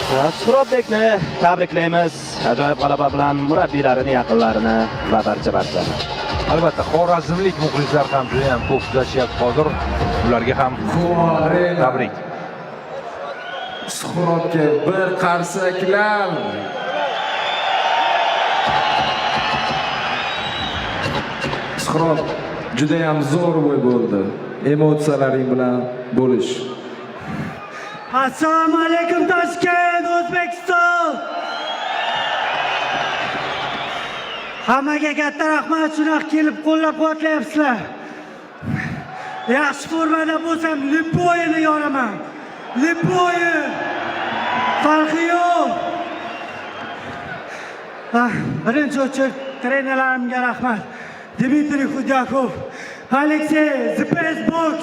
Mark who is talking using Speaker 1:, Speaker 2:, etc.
Speaker 1: Surobbekni tabriklaymiz. Ajoyib g'alaba bilan murabbiylarini, yaqinlarini va barcha.
Speaker 2: Albatta, xorazmlik muxlislar ham juda ham ko'p kuzatishyapti hozir. Ularga ham tabrik.
Speaker 3: Suhrobga bir qarsaklar. Suhrob juda ham zo'r bo'ldi. Emotsiyalaring bilan bo'lish.
Speaker 4: Assalomu alaykum Toshkent, O'zbekiston. Hammaga katta rahmat, shunaqa kelib qo'llab-quvvatlayapsizlar. Yaxshi formada bo'lsam, Lipoyini yoraman. Lipoyi. Farqi yo'q. Birinchi o'chir trenerlarimga rahmat. Dmitriy Xudyakov, Alexey, The Best Box.